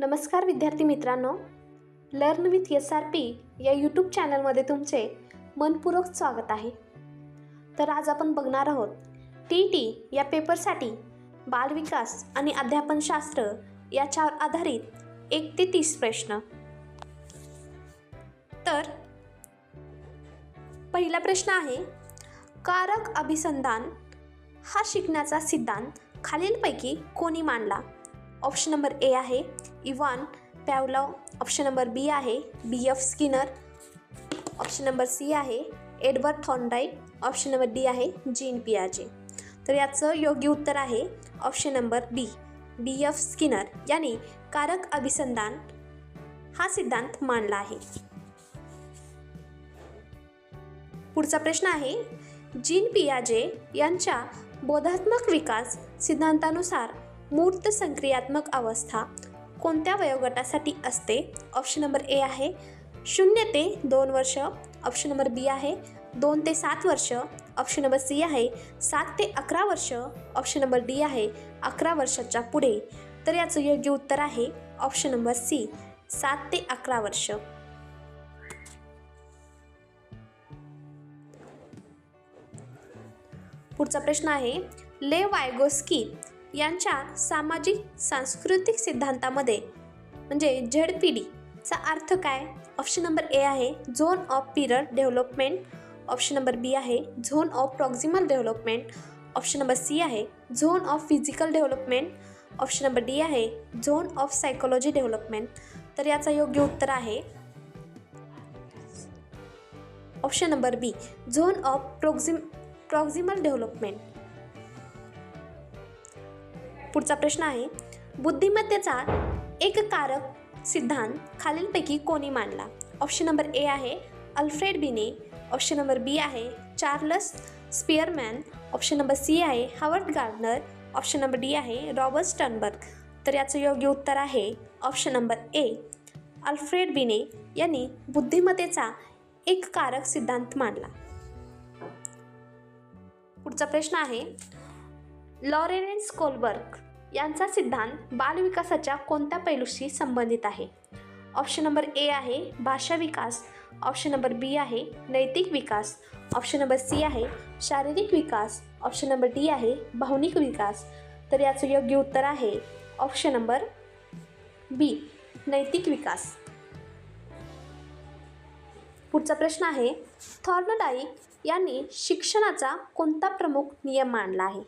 नमस्कार विद्यार्थी मित्रांनो, लर्न विथ SRP या यूट्यूब चॅनलमध्ये तुमचे मनपूर्वक स्वागत आहे. तर आज आपण बघणार आहोत TET या पेपरसाठी बालविकास आणि अध्यापनशास्त्र याच्यावर आधारित 1 ते 30 प्रश्न. तर पहिला प्रश्न आहे, कारक अभिसंधान हा शिकण्याचा सिद्धांत खालीलपैकी कोणी मांडला? ऑप्शन नंबर ए आहे Ivan Pavlov, option number B आहे BF Skinner, option number C आहे Edward Thorndike, option number D आहे जीन पियाजे. तर याचं योग्य उत्तर आहे option number B, BF Skinner यांनी कारक अभिसंधान हा सिद्धांत मांडला आहे. पुढचा प्रश्न आहे, जीन पियाजे यांच्या बोधात्मक विकास सिद्धांतानुसार मूर्त संक्रियात्मक अवस्था कोणत्या वयोगटासाठी असते? ऑप्शन नंबर ए आहे 0 ते 2 वर्ष, ऑप्शन नंबर बी आहे 2 ते 7 वर्ष, ऑप्शन नंबर सी आहे 7 ते 11 वर्ष, ऑप्शन नंबर डी आहे 11 वर्षाच्या पुढे. तर याचं योग्य उत्तर आहे ऑप्शन नंबर सी, 7 ते 11 वर्ष. पुढचा प्रश्न आहे, लेव वायगोस्की यांच्या सामाजिक सांस्कृतिक सिद्धांतामध्ये म्हणजे ZPD चा अर्थ काय? ऑप्शन नंबर ए आहे zone of period development, option number B आहे zone of proximal development, option number C आहे zone of physical development, option number D आहे झोन ऑफ सायकोलॉजी डेव्हलपमेंट. तर याचा योग्य उत्तर आहे option number B, zone of proximal development. पुढचा प्रश्न आहे, बुद्धिमत्तेचा एक कारक सिद्धांत खालीलपैकी कोणी मांडला? ऑप्शन नंबर ए आहे अल्फ्रेड बिने, ऑप्शन नंबर बी आहे Charles Spearman, option number C आहे Howard Gardner, option number D आहे रॉबर्ट स्टर्नबर्ग. तर याचं योग्य उत्तर आहे ऑप्शन नंबर ए, अल्फ्रेड बिने यांनी बुद्धिमत्तेचा एक कारक सिद्धांत मांडला. पुढचा प्रश्न आहे, लॉरेन्स कोलबर्ग यांचा सिद्धांत बालविकासाच्या कोणत्या पैलूशी संबंधित आहे? ऑप्शन नंबर ए आहे भाषा विकास, ऑप्शन नंबर बी आहे नैतिक विकास, ऑप्शन नंबर सी आहे शारीरिक विकास, ऑप्शन नंबर डी आहे भावनिक विकास. तर याचं योग्य उत्तर आहे ऑप्शन नंबर बी, नैतिक विकास. पुढचा प्रश्न आहे, थॉर्नडाईक यांनी शिक्षणाचा कोणता प्रमुख नियम मांडला आहे?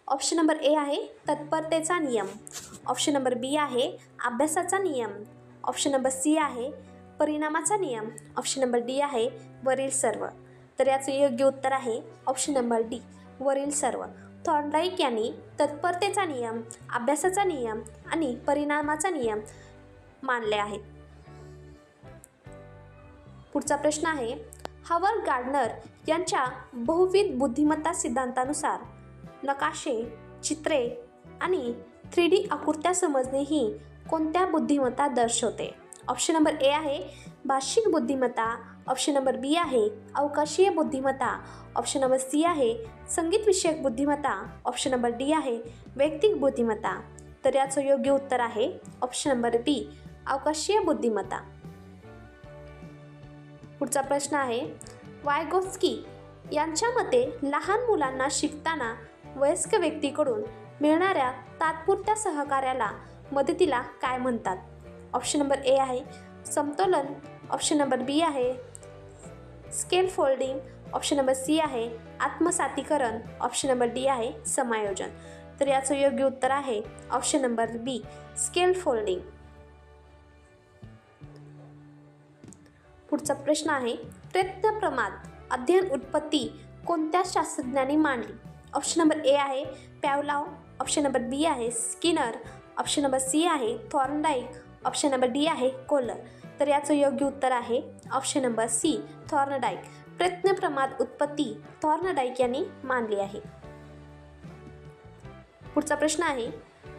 ऑप्शन नंबर ए आहे तत्परतेचा नियम, ऑप्शन नंबर बी आहे अभ्यासाचा नियम, ऑप्शन नंबर सी आहे परिणामाचा नियम, ऑप्शन नंबर डी आहे वरील सर्व. तर याचं योग्य उत्तर आहे ऑप्शन नंबर डी, वरील सर्व. थॉर्नडाईक यांनी तत्परतेचा नियम, अभ्यासाचा नियम आणि परिणामाचा नियम मांडले आहेत. पुढचा प्रश्न आहे, हॉवर्ड गार्डनर यांच्या बहुविध बुद्धिमत्ता सिद्धांतानुसार नकाशे, चित्रे आणि 3D आकृत्या समजणे ही कोणत्या बुद्धिमत्ता दर्शवते? ऑप्शन नंबर ए आहे भाषिक बुद्धिमत्ता, ऑप्शन नंबर बी आहे अवकाशीय बुद्धिमत्ता, ऑप्शन नंबर सी आहे संगीतविषयक बुद्धिमत्ता, ऑप्शन नंबर डी आहे वैयक्तिक बुद्धिमत्ता. तर याचं योग्य उत्तर आहे ऑप्शन नंबर बी, अवकाशीय बुद्धिमत्ता. पुढचा प्रश्न आहे, वायगोस्की यांच्या मते लहान मुलांना शिकताना वयस्क व्यक्तीकडून मिळणाऱ्या तात्पुरत्या सहकार्याला मदतीला काय म्हणतात? ऑप्शन नंबर ए आहे समतोलन, ऑप्शन नंबर बी आहे scale folding, option number C आहे आत्मसातीकरण, ऑप्शन नंबर डी आहे समायोजन. तर याचं योग्य उत्तर आहे ऑप्शन नंबर बी, स्केल फोल्डिंग. पुढचा प्रश्न आहे, प्रयत्न प्रमाद अध्ययन उत्पत्ती कोणत्या शास्त्रज्ञांनी मांडली? ऑप्शन नंबर ए आहे पॅव्लॉव, ऑप्शन नंबर बी आहे स्किनर, ऑप्शन नंबर सी आहे थॉर्नडाईक, ऑप्शन नंबर डी आहे कोलर. तर याचं योग्य उत्तर आहे ऑप्शन नंबर सी, थॉर्नडाईक. प्रयत्न प्रमाद उत्पत्ती थॉर्नडाईक यांनी मांडली आहे. पुढचा प्रश्न आहे,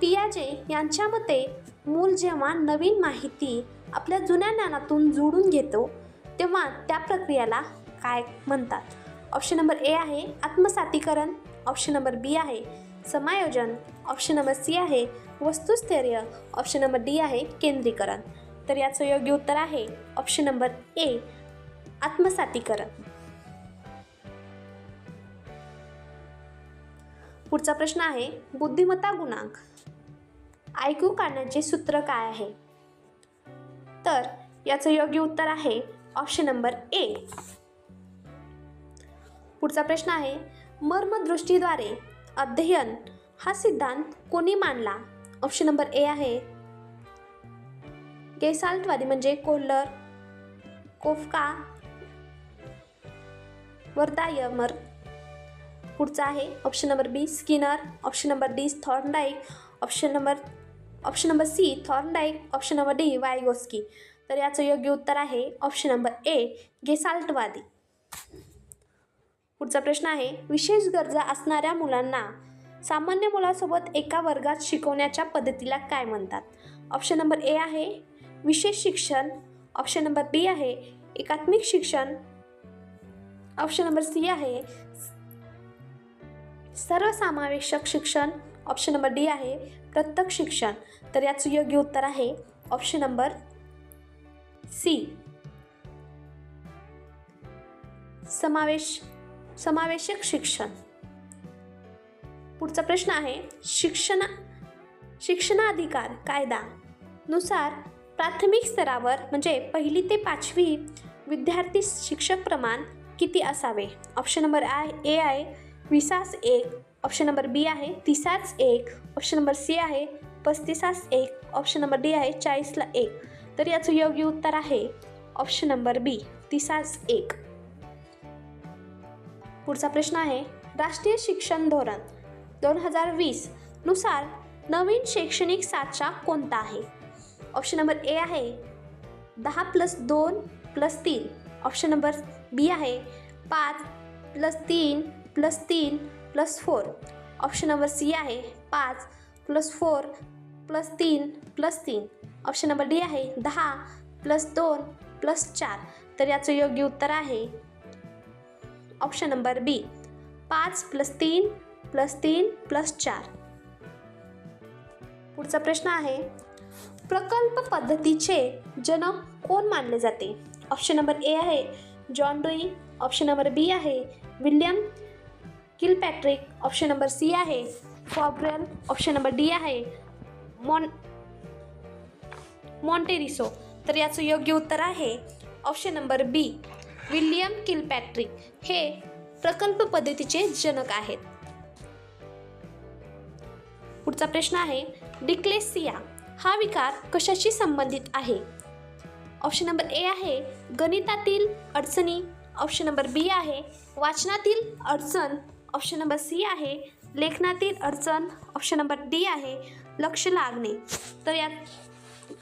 पियाजे यांच्या मते मूल जेव्हा नवीन माहिती आपल्या जुन्या ज्ञानातून जोडून घेतो तेव्हा त्या प्रक्रियेला काय म्हणतात? ऑप्शन नंबर ए आहे आत्मसातीकरण, ऑप्शन नंबर बी आहे समायोजन, ऑप्शन नंबर सी आहे वस्तुस्थैर्य, ऑप्शन नंबर डी आहे केंद्रीकरण. तर याचं योग्य उत्तर आहे ऑप्शन नंबर ए आत्मसातीकरण. पुढचा प्रश्न आहे बुद्धिमत्ता गुणांक ऐकू काढण्याचे सूत्र काय आहे? तर याचं योग्य उत्तर आहे ऑप्शन नंबर ए. पुढचा प्रश्न आहे मर्मदृष्टीद्वारे अध्ययन हा सिद्धांत कोणी मांडला? ऑप्शन नंबर ए आहे गेसाल्टवादी म्हणजे कोल्लर, कोफका, वर्दायमर. पुढचा आहे option number B Skinner, option number D Thorndike, option number C Thorndike, option number D Vygotsky. तर याचं योग्य उत्तर आहे ऑप्शन नंबर ए गेसाल्टवादी. पुढचा प्रश्न आहे विशेष गरजा असणाऱ्या मुलांना सामान्य मुलासोबत एका वर्गात शिकवण्याच्या पद्धतीला काय म्हणतात? ऑप्शन नंबर ए आहे विशेष शिक्षण, ऑप्शन नंबर बी आहे एकात्मिक शिक्षण, ऑप्शन नंबर सी आहे सर्वसमावेशक शिक्षण, ऑप्शन नंबर डी आहे प्रत्यक्ष शिक्षण. तर याचं योग्य उत्तर आहे ऑप्शन नंबर सी समावेशक शिक्षण. पुढचा प्रश्न आहे शिक्षणाधिकार कायदा नुसार प्राथमिक स्तरावर म्हणजे 1ली ते 5वी विद्यार्थी शिक्षक प्रमाण किती असावे? ऑप्शन नंबर ए आहे 20:1, ऑप्शन नंबर बी आहे 30:1, ऑप्शन नंबर सी आहे 35:1, ऑप्शन नंबर डी आहे 40:1. तर याचं योग्य उत्तर आहे ऑप्शन नंबर बी 30:1. पुढचा प्रश्न आहे राष्ट्रीय शिक्षण धोरण 2020 नुसार नवीन शैक्षणिक साचा कोणता आहे? ऑप्शन नंबर ए आहे 10+2+3, ऑप्शन नंबर बी आहे 5+3+3+4, ऑप्शन नंबर सी आहे 5+4+3+3, ऑप्शन नंबर डी आहे 10+2+4. तर याचं योग्य उत्तर आहे ऑप्शन नंबर बी 5+3+3+4. पुढचा प्रश्न आहे प्रकल्प पद्धतीचे जनक कोण मानले जाते? ऑप्शन नंबर ए आहे John dewy, option number B आहे विल्यम किलपॅट्रिक, ऑप्शन नंबर सी आहे फॉब्रेल, ऑप्शन नंबर डी आहे मॉन्टेरिसो. तर याचं योग्य उत्तर आहे ऑप्शन नंबर बी विल्यम किलपॅट्रिक हे प्रकल्प पद्धतीचे जनक आहेत. पुढचा प्रश्न आहे डिक्लेसिया हा विकार कशाशी संबंधित आहे? ऑप्शन नंबर ए आहे गणितातील अडचणी, ऑप्शन नंबर बी आहे वाचनातील अडचण, ऑप्शन नंबर सी आहे लेखनातील अडचण, ऑप्शन नंबर डी आहे लक्ष लागणे.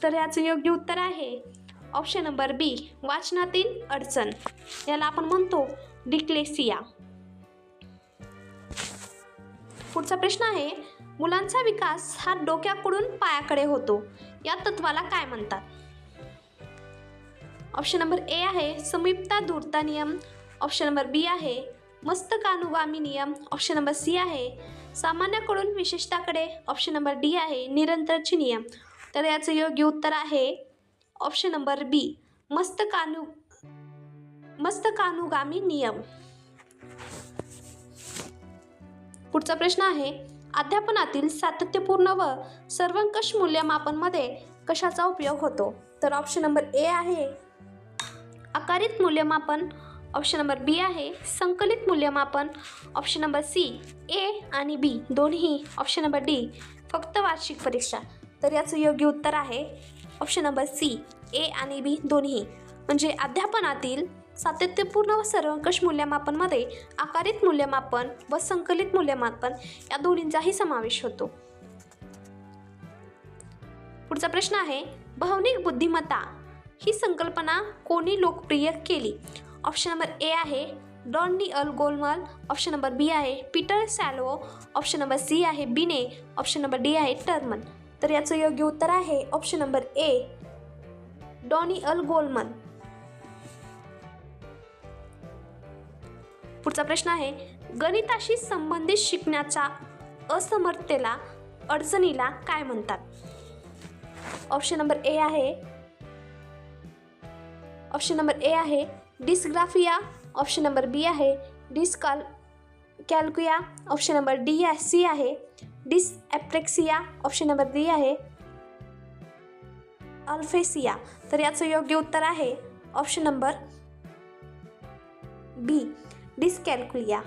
तर याचं योग्य उत्तर आहे ऑप्शन नंबर बी वाचनातील अडचण. याला आपण म्हणतो डिक्लेसिया. पुढचा प्रश्न आहे मुलांचा विकास हा डोक्याकडून पायाकडे होतो या तत्वाला काय म्हणतात? ऑप्शन नंबर ए आहे समीपता दूरता नियम, ऑप्शन नंबर बी आहे मस्तकानुगामी नियम, ऑप्शन नंबर सी आहे सामान्याकडून विशेषताकडे, ऑप्शन नंबर डी आहे निरंतरचे नियम. तर याचं योग्य उत्तर आहे ऑप्शन नंबर बी मस्तकानुगामी नियम. पुढचा प्रश्न आहे अध्यापनातील सातत्यपूर्ण व सर्वंकष मूल्यमापनमध्ये कशाचा उपयोग होतो? तर ऑप्शन नंबर ए आहे आकारित मूल्यमापन, ऑप्शन नंबर बी आहे संकलित मूल्यमापन, ऑप्शन नंबर सी ए आणि बी दोन्ही, ऑप्शन नंबर डी फक्त वार्षिक परीक्षा. तर याचं योग्य उत्तर आहे ऑप्शन नंबर सी ए आणि बी दोन्ही. म्हणजे अध्यापनातील सातत्यपूर्ण व सर्वंकष मूल्यमापनमध्ये आकारित मूल्यमापन व संकलित मूल्यमापन या दोन्हींचाही समावेश होतो. पुढचा प्रश्न आहे भावनिक बुद्धिमत्ता ही संकल्पना कोणी लोकप्रिय केली? ऑप्शन नंबर ए आहे Daniel Goleman, option number B आहे Peter Salovey, option number C आहे बिने, ऑप्शन नंबर डी आहे टर्मन. तर याचं योग्य उत्तर आहे option number A Daniel Goleman. पुढचा प्रश्न आहे गणिताशी संबंधित शिकण्याच्या असमर्थतेला अडचणीला काय म्हणतात? ऑप्शन नंबर ए आहे डिस्ग्राफिया, ऑप्शन नंबर बी आहे कॅल्कुया, ऑप्शन नंबर सी आहे डिसएप्रेक्सिया, ऑप्शन नंबर डी आहे अल्फेसिया. तर याचं योग्य उत्तर आहे ऑप्शन नंबर बी डिसकॅल्कुलिया.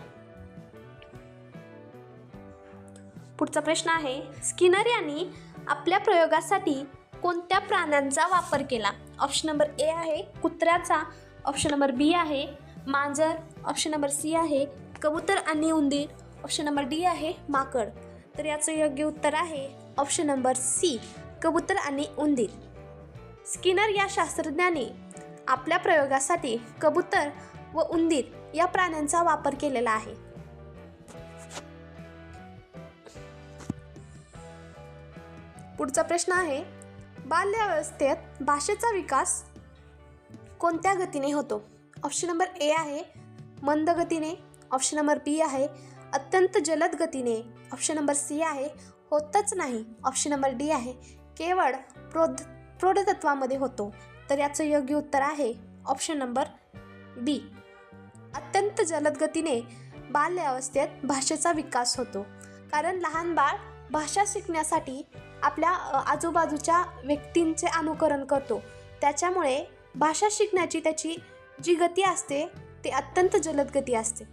पुढचा प्रश्न आहे, स्किनर यांनी आपल्या प्रयोगासाठी कोणत्या प्राण्यांचा वापर केला? ऑप्शन नंबर ए आहे कुत्र्याचा, ऑप्शन नंबर बी आहे मांजर, ऑप्शन नंबर सी आहे कबूतर आणि उंदीर, ऑप्शन नंबर डी आहे माकड. तर याचं योग्य उत्तर आहे ऑप्शन नंबर सी कबूतर आणि उंदीर. स्किनर या शास्त्रज्ञांनी आपल्या प्रयोगासाठी कबूतर व उंदीर या प्राण्यांचा वापर केलेला आहे. पुढचा प्रश्न आहे, बाल्यावस्थेत भाषेचा विकास कोणत्या गतीने होतो? ऑप्शन नंबर ए आहे मंद गतीने, ऑप्शन नंबर बी आहे अत्यंत जलद गतीने, ऑप्शन नंबर सी आहे होतच नाही, ऑप्शन नंबर डी आहे केवळ प्रौढत्वामध्ये होतो. तर याचं योग्य उत्तर आहे ऑप्शन नंबर बी अत्यंत जलद गतीने बाल्यावस्थेत भाषेचा विकास होतो. कारण लहान बाळ भाषा शिकण्यासाठी आपल्या आजूबाजूच्या व्यक्तींचे अनुकरण करतो, त्याच्यामुळे भाषा शिकण्याची त्याची जी गती असते ती अत्यंत जलद गती असते.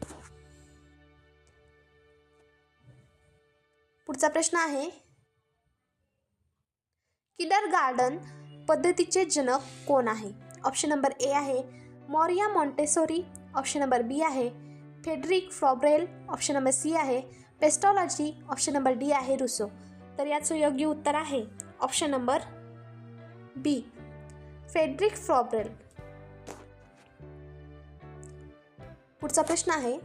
पुढचा प्रश्न आहे, किंडरगार्टन पद्धतीचे जनक कोण आहे? ऑप्शन नंबर ए आहे Maria Montessori, option number B आहे Friedrich Froebel, option number C आहे पेस्टॉलॉजी, ऑप्शन नंबर डी आहे रुसो. तर याचं योग्य उत्तर आहे ऑप्शन नंबर बी फेडरिक फ्रॉबेल. पुढचा प्रश्न आहे,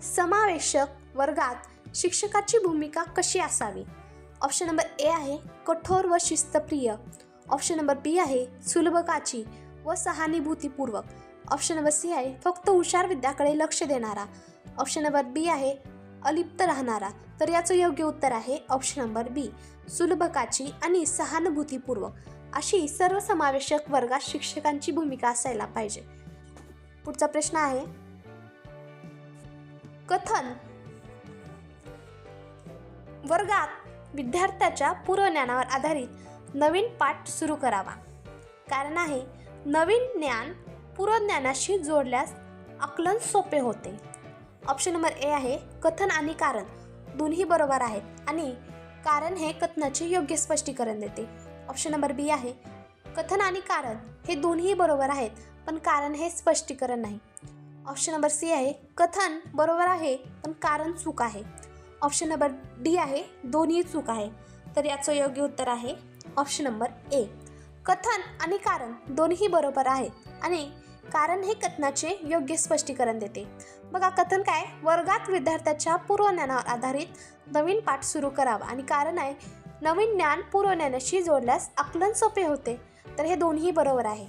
समावेशक वर्गात शिक्षकाची भूमिका कशी असावी? ऑप्शन नंबर ए आहे कठोर व शिस्तप्रिय, ऑप्शन नंबर बी आहे सुलभकाची व सहानुभूतीपूर्वक, ऑप्शन नंबर सी आहे फक्त हुशार विद्याकडे लक्ष देणारा, ऑप्शन नंबर बी आहे अलिप्त राहणारा. तर याचं योग्य उत्तर आहे ऑप्शन नंबर बी सुलभकाची आणि सहानुभूतीपूर्वक अशी सर्वसमावेशक वर्गात शिक्षकांची भूमिका असायला पाहिजे. पुढचा प्रश्न आहे, कथन वर्गात विद्यार्थ्याच्या पूर्वज्ञानावर आधारित नवीन पाठ सुरू करावा. कारण आहे नवीन ज्ञान पूर्वज्ञानाशी जोडल्यास आकलन सोपे होते. ऑप्शन नंबर ए आहे कथन आणि कारण दोन्ही बरोबर आहेत आणि कारण हे कथनाचे योग्य स्पष्टीकरण देते. ऑप्शन नंबर बी आहे कथन आणि कारण हे दोन्ही बरोबर आहेत पण कारण हे स्पष्टीकरण नाही. ऑप्शन नंबर सी आहे कथन बरोबर आहे पण कारण चूक आहे. ऑप्शन नंबर डी आहे दोन्ही चूक आहे. तर याचं योग्य उत्तर आहे ऑप्शन नंबर ए कथन आणि कारण दोन्ही बरोबर आहेत आणि कारण हे कथनाचे योग्य स्पष्टीकरण देते. बघा कथन काय, वर्गात विद्यार्थ्याच्या पूर्वज्ञानावर आधारित नवीन पाठ सुरू करावा आणि कारण आहे नवीन ज्ञान पूर्वज्ञानाशी जोडल्यास आकलन सोपे होते. तर हे दोन्ही बरोबर आहे.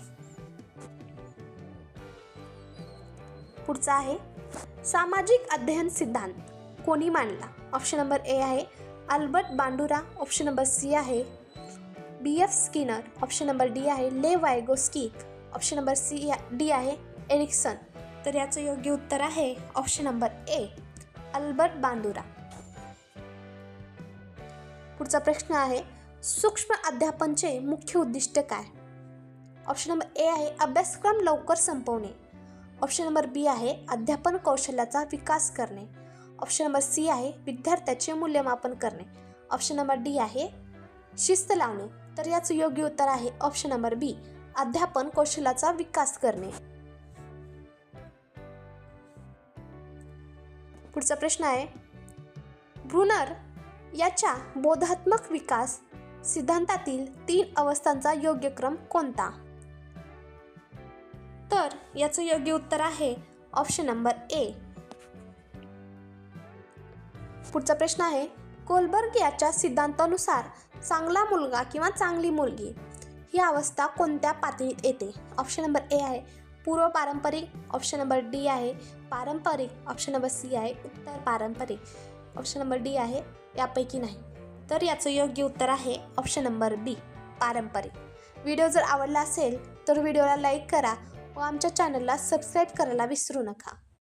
पुढचा आहे, सामाजिक अध्ययन सिद्धांत कोणी मांडला? ऑप्शन नंबर ए आहे Albert Bandura, option number C आहे B.F. Skinner, option number D आहे Lev Vygotsky, option number D आहे एरिक्सन. तर याचं योग्य उत्तर आहे option number A Albert Bandura. पुढचा प्रश्न आहे, सूक्ष्म अध्यापनचे मुख्य उद्दिष्ट काय? ऑप्शन नंबर ए आहे अभ्यासक्रम लवकर संपवणे, ऑप्शन नंबर बी आहे अध्यापन कौशल्याचा विकास करणे, ऑप्शन नंबर सी आहे विद्यार्थ्याचे मूल्यमापन करणे, ऑप्शन नंबर डी आहे शिस्त लावणे. तर याचं योग्य उत्तर आहे ऑप्शन नंबर बी अध्यापन कौशल्याचा विकास करणे. पुढचा प्रश्न आहे, ब्रुनर याच्या बोधात्मक विकास सिद्धांतातील 3 अवस्थांचा योग्य क्रम कोणता? तर याचं योग्य उत्तर आहे ऑप्शन नंबर ए. पुढचा प्रश्न आहे, कोलबर्ग याच्या सिद्धांतानुसार चांगला मुलगा किंवा चांगली मुलगी ही अवस्था कोणत्या पातळीत येते? ऑप्शन नंबर ए आहे पूर्व पारंपरिक, ऑप्शन नंबर डी आहे पारंपरिक, ऑप्शन नंबर सी आहे उत्तर पारंपरिक, ऑप्शन नंबर डी आहे यापैकी नाही. तर याचं योग्य उत्तर आहे ऑप्शन नंबर बी, पारंपरिक. व्हिडिओ जर आवडला असेल तर व्हिडिओला लाईक करा व आमच्या चॅनलला सबस्क्राईब करायला विसरू नका.